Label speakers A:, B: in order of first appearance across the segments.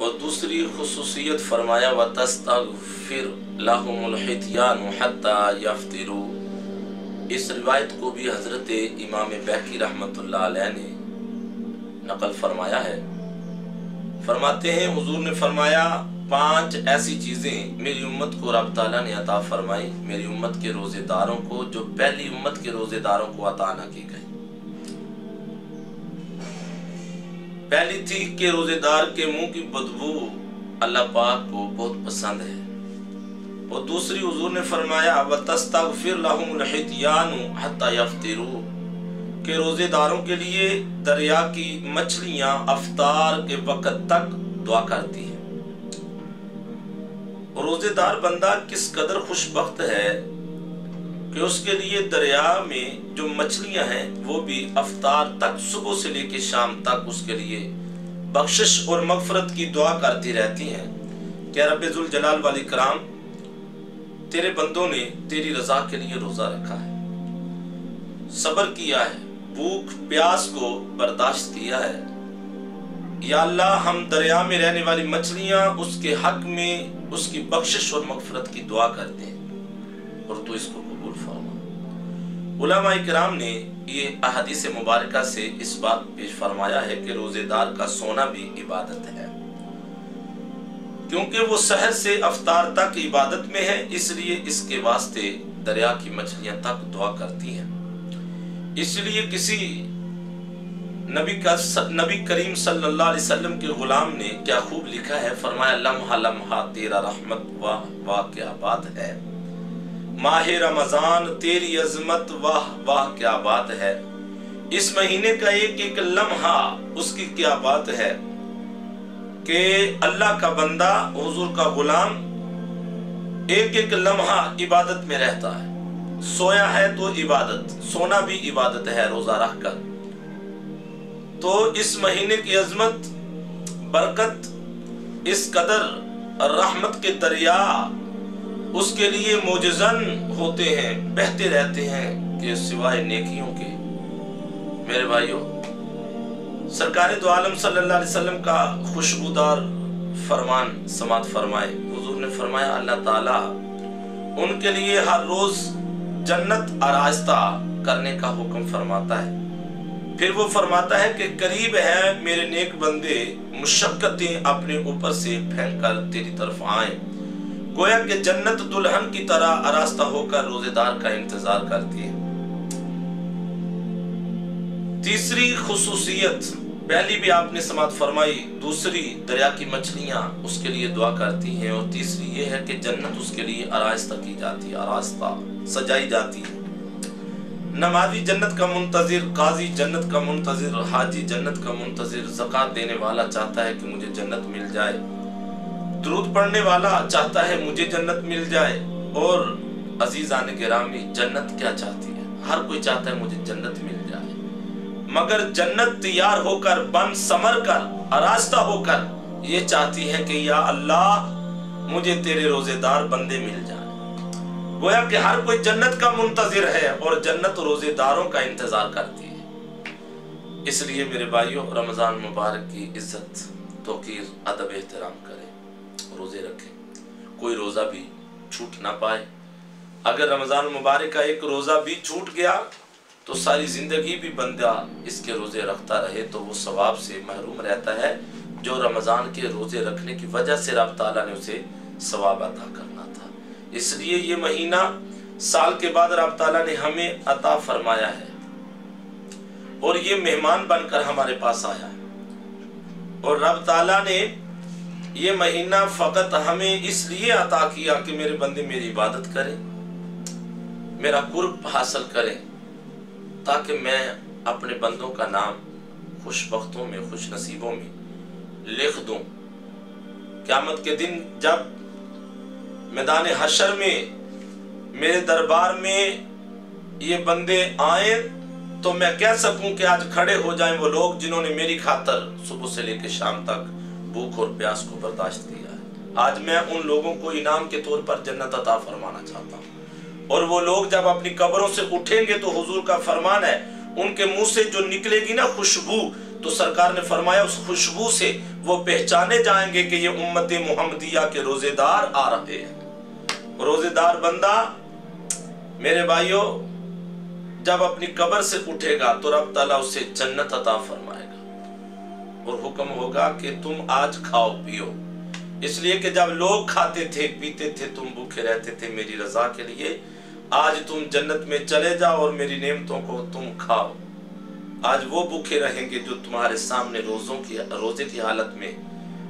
A: اور دوسری خصوصیت فرمایا وَتَسْتَغْفِرْ لَهُمُ الْحِتْيَانُ حَتَّى يَفْطِرُوا۔ اس روایت کو بھی حضرت امام بہقی رحمۃ اللہ علیہ نے نقل فرمایا ہے۔ فرماتے ہیں حضور نے فرمایا 5 ایسی چیزیں میری امت کو رب تعالیٰ نے عطا فرمائی، میری امت کے روزے داروں کو، جو پہلی امت کے روزے داروں کو عطا نہ کی گئی۔ پہلی تھی کہ روزے دار کے منہ کی بدبو اللہ پاک کو بہت پسند ہے، اور دوسری حضور نے فرمایا وَتَسْتَغْفِرْ لَهُمُ الْحِتْيَانُ حَتَّى يَفْطِرُوا، کہ روزے داروں کے لیے دریا کی مچھلیاں افطار کے وقت تک دعا کرتی ہیں۔ روزے دار بندہ کس قدر خوش بخت ہے کہ اس کے لیے دریا میں جو مچھلیاں ہیں وہ بھی افطار تک، صبح سے لے کے شام تک اس کے لیے بخشش اور مغفرت کی دعا کرتی رہتی ہیں کہ رب ذوالجلال والاکرام، تیرے بندوں نے تیری رضا کے لیے روزہ رکھا ہے، صبر کیا ہے، بھوک پیاس کو برداشت کیا ہے، یا اللہ ہم دریا میں رہنے والی مچھلیاں اس کے حق میں اس کی بخشش اور مغفرت کی دعا کرتے ہیں اور تو اس کو قبول فرما۔ علماء کرام نے یہ احادیث مبارکہ سے اس بات پیش فرمایا ہے کہ روزے دار کا سونا بھی عبادت ہے، کیونکہ وہ سحر سے افطار تک عبادت میں ہے، اس لیے اس کے واسطے دریا کی مچھلیاں تک دعا کرتی ہیں۔ اس لیے کسی نبی کریم صلی اللہ علیہ وسلم کے غلام نے کیا خوب لکھا ہے، فرمایا لمحہ لمحہ تیرا رحمت واہ واہ کیا بات ہے، ماہ رمضان تیری عظمت واہ واہ کیا بات ہے، اس مہینے کا ایک ایک لمحہ اس کی کیا بات ہے کہ اللہ کا بندہ حضور کا غلام ایک ایک لمحہ عبادت میں رہتا ہے، سویا ہے تو عبادت، سونا بھی عبادت ہے روزہ رکھ کر۔ تو اس مہینے کی عظمت، برکت، اس قدر رحمت کے دریا اس کے لیے معجزن ہوتے ہیں، بہتے رہتے ہیں کہ سوائے نیکیوں کے۔ میرے بھائیوں، سرکار دو عالم صلی اللہ علیہ وسلم کا خوشبودار فرمان سماعت فرمائے۔ حضور نے فرمایا اللہ تعالیٰ ان کے لیے ہر روز جنت آراستہ کرنے کا حکم فرماتا ہے، پھر وہ فرماتا ہے کہ قریب ہے میرے نیک بندے مشقتیں اپنے اوپر سے پھینک کر تیری طرف آئیں، گویا کہ جنت دلہن کی طرح آراستہ ہو کر روزے دار کا انتظار کرتی ہے۔ تیسری خصوصیت، پہلی بھی آپ نے سماعت فرمائی، دوسری دریا کی مچھلیاں اس کے لیے دعا کرتی ہیں، اور تیسری یہ ہے کہ جنت اس کے لیے آراستہ کی جاتی ہے، آراستہ سجائی جاتی ہے۔ نمازی جنت کا منتظر، قاضی جنت کا منتظر، حاجی جنت کا منتظر، زکوٰۃ دینے والا چاہتا ہے کہ مجھے جنت مل جائے، درود پڑھنے والا چاہتا ہے مجھے جنت مل جائے، اور عزیزان گرامی جنت کیا چاہتی ہے؟ ہر کوئی چاہتا ہے مجھے جنت مل جائے، مگر جنت تیار ہو کر، بن سمر کر، آراستہ ہو کر یہ چاہتی ہے کہ یا اللہ مجھے تیرے روزے دار بندے مل جائیں۔ گویا کہ ہر کوئی جنت کا منتظر ہے اور جنت روزے داروں کا انتظار کرتی ہے۔ اس لیے میرے بھائیوں، رمضان مبارک کی عزت، توقیر، ادب، احترام کریں، روزے رکھیں، کوئی روزہ بھی چھوٹ نہ پائے۔ اگر رمضان مبارک کا ایک روزہ بھی چھوٹ گیا تو ساری زندگی بھی بندہ اس کے روزے رکھتا رہے تو وہ ثواب سے محروم رہتا ہے جو رمضان کے روزے رکھنے کی وجہ سے رب تعالیٰ نے اسے ثواب عطا کرنا تھا۔ اس لیے یہ مہینہ سال کے بعد رب تعالیٰ نے ہمیں عطا فرمایا ہے، اور یہ مہمان بن کر ہمارے پاس آیا ہے، اور رب تعالیٰ نے یہ مہینہ فقط ہمیں اس لیے عطا کیا کہ میرے بندے میری عبادت کریں، میرا قرب حاصل کریں، تاکہ میں اپنے بندوں کا نام خوش بختوں میں، خوش نصیبوں میں لکھ دوں۔ قیامت کے دن جب میدان حشر میں میرے دربار میں یہ بندے آئیں تو میں کہہ سکوں کہ آج کھڑے ہو جائیں وہ لوگ جنہوں نے میری خاطر صبح سے لے کے شام تک بھوک اور پیاس کو برداشت کیا ہے۔ آج میں ان لوگوں کو انعام کے طور پر جنت عطا فرمانا چاہتا ہوں، اور وہ لوگ جب اپنی قبروں سے اٹھیں گے تو حضور کا فرمان ہے ان کے منہ سے جو نکلے گی نا خوشبو، تو سرکار نے فرمایا اس خوشبو سے وہ پہچانے جائیں گے کہ یہ امت محمدیہ کے روزے دار آ رہے ہیں۔ روزے دار بندہ میرے بھائیوں جب اپنی قبر سے اٹھے گا تو رب تعالیٰ اسے جنت عطا فرمائے گا اور حکم ہوگا کہ تم آج کھاؤ پیو، اس لیے کہ جب لوگ کھاتے تھے پیتے تھے تم بھوکے رہتے تھے میری رضا کے لیے، آج تم جنت میں چلے جاؤ اور میری نعمتوں کو تم کھاؤ۔ آج وہ بھوکے رہیں گے جو تمہارے سامنے روزے کی حالت میں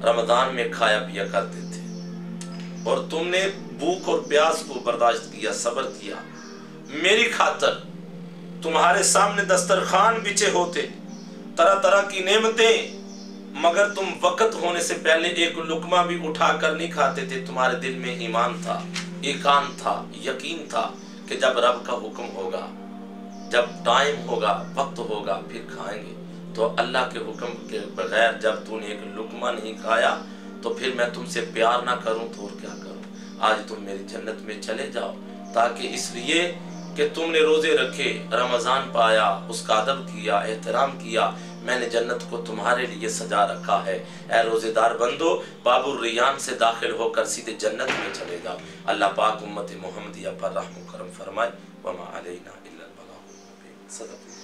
A: رمضان میں کھایا پیا کرتے تھے، اور تم نے بھوک اور پیاس کو برداشت کیا، صبر کیا میری خاطر۔ تمہارے سامنے دسترخوان بچھے ہوتے، طرح طرح کی نعمتیں، مگر تم وقت ہونے سے پہلے ایک لقمہ بھی اٹھا کر نہیں کھاتے تھے۔ تمہارے دل میں ایمان تھا، ایقان تھا، یقین تھا کہ جب رب کا حکم ہوگا، جب ٹائم ہوگا، وقت ہوگا پھر کھائیں گے۔ تو اللہ کے حکم کے بغیر جب تو نے ایک لقمہ نہیں کھایا تو پھر میں تم سے پیار نہ کروں تو اور کیا کروں؟ آج تم میری جنت میں چلے جاؤ، تاکہ اس لیے کہ تم نے روزے رکھے، رمضان پایا، اس کا ادب کیا، احترام کیا، میں نے جنت کو تمہارے لیے سجا رکھا ہے۔ اے روزے دار بندو، باب الریان سے داخل ہو کر سیدھے جنت میں چلے جاؤ۔ اللہ پاک امت محمدیہ پر رحم و کرم فرمائے۔ وما علینا الا البلاغ المبین۔ صدق